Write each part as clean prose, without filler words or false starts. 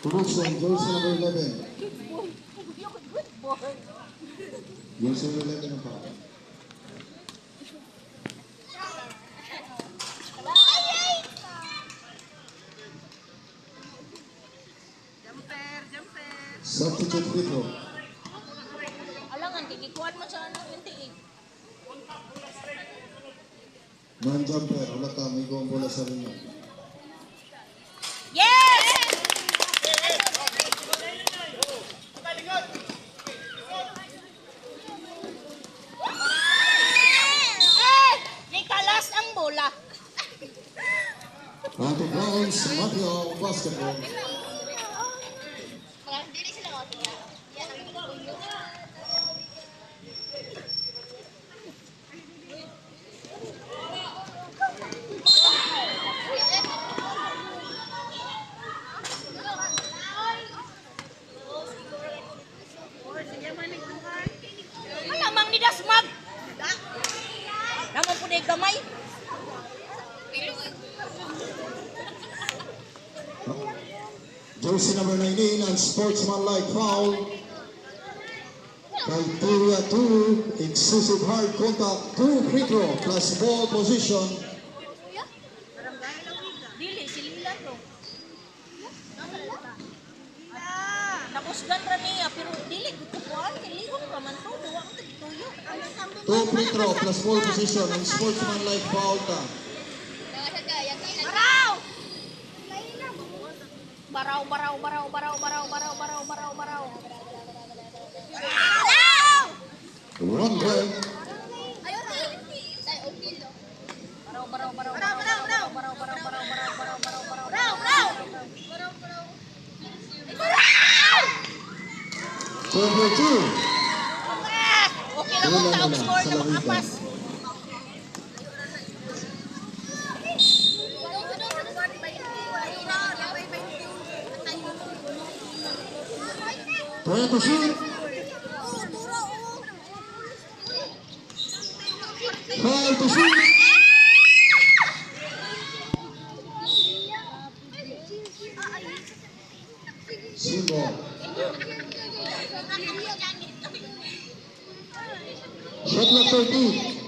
Correction, jersey number 11. Good boy. Jersey number 11 ang pa. Substitute free throw. Alangan, kikikuan mo sa ano, hindi eh. Non-jumper, wala ka, may gawang bola sa rin. Yes! Eh! Nikalas ang bola. Out of bounds, Mateo, basketball. Malamang ni Dasmag. Naman po na yung gamay. Jersey number 19 and sportsmanlike foul. Criteria 2, excessive hard contact, 2 free throw plus ball position. Dili, si Lila to. Nakusgan ra niya, pero dili, kukuhaan, niligon pa man to. Duwa ko tagituyo. 2 free throw plus ball position and sportsmanlike foul ta. Baraw! Baraw! One break. Number 2. Okay na kung taong score na makapas. Try to shoot. Try to shoot. Single. Shot clock 13.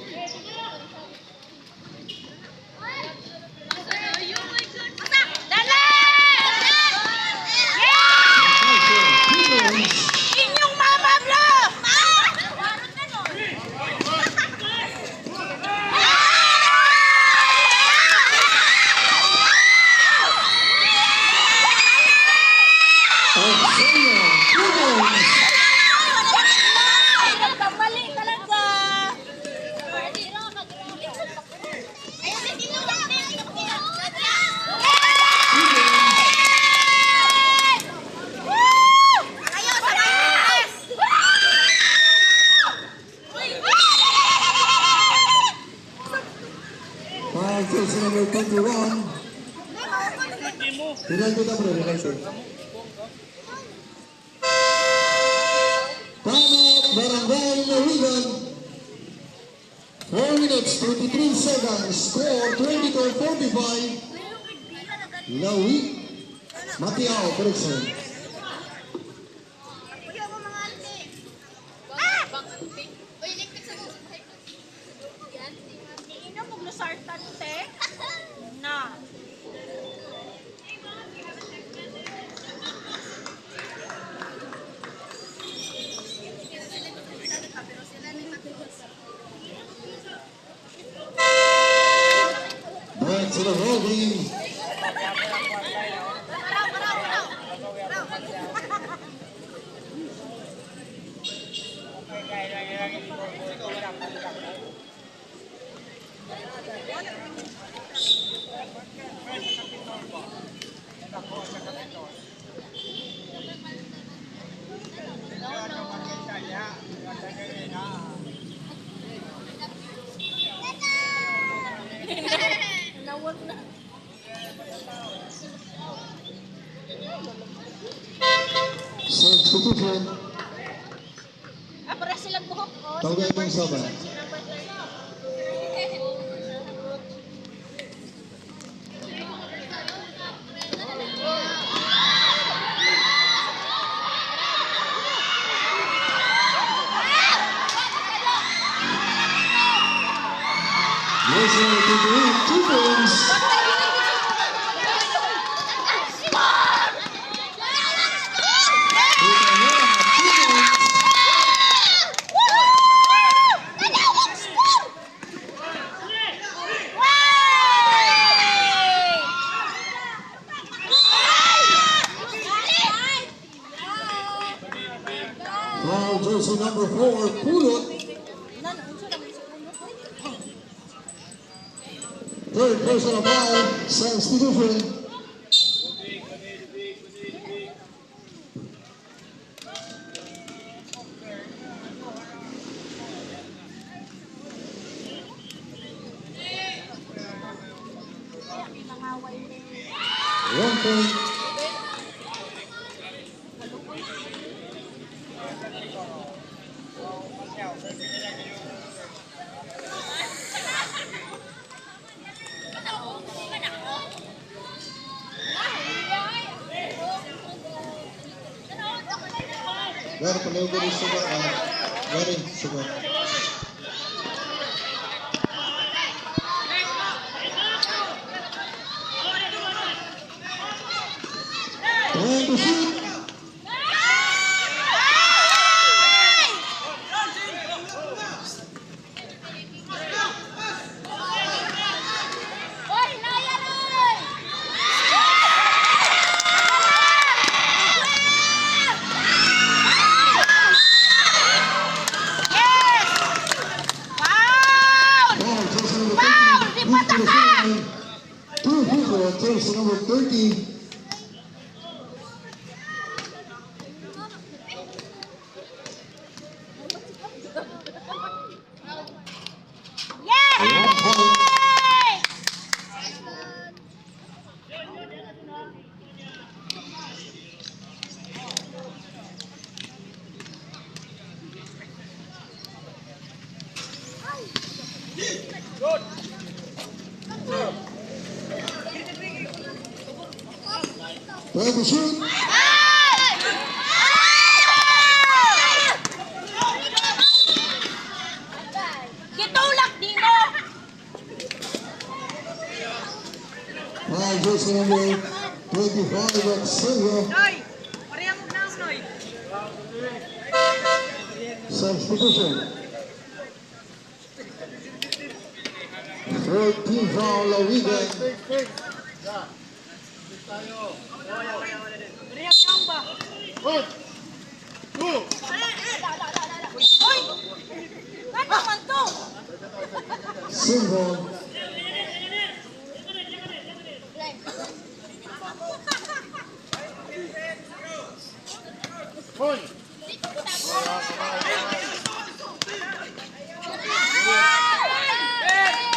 Inyong mama bro! Nagkamali talaga. Five, jersey number 21. Tingnan kita bro, related. Timeout, Barangay Lawigan. 4 minutes, 23 seconds. Score 22-45. Lawi. Matiao, correction. Sartan te na Back to the holding. nawag na. Substitution. Para silang buhok. Tawagay mong sama. Foul jersey number 4, Pulot. Nan, unsa naman sa ulo? Third personal foul sa institution. Nangaway mo. 1 point. Gari palayo ko rin sugar. Gari, sugar. Trying to shoot. Oy, layan oy! Yes! Foul! Foul jersey number 30. Foul! Di Move to the patakan! free line. 2 free throw, jersey number 30. Yes! 1 point. Trying to shoot. Gitulak di mo! Foul jersey number 25 at Silva. Noy! Pareha mo na ako, Noy! Substitution. 13 foul, Lawigan. Pareha niya ako ba? Oy! Ano naman to? Silva.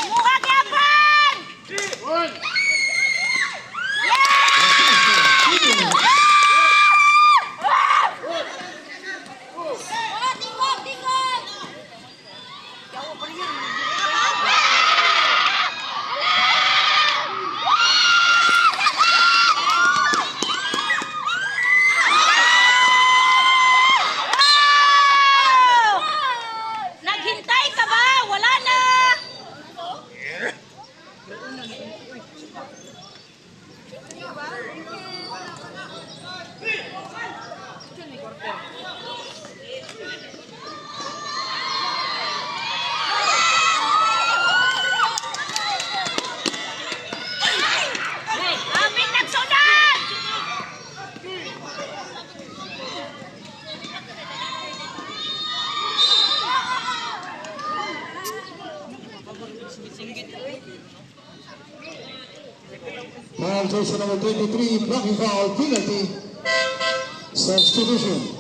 Mukha gapan! Tingog, tingog! Naghintay ka ba? Wala na! Amin nagsunod! Foul jersey number 23, blocking foul, penalty. Substitution.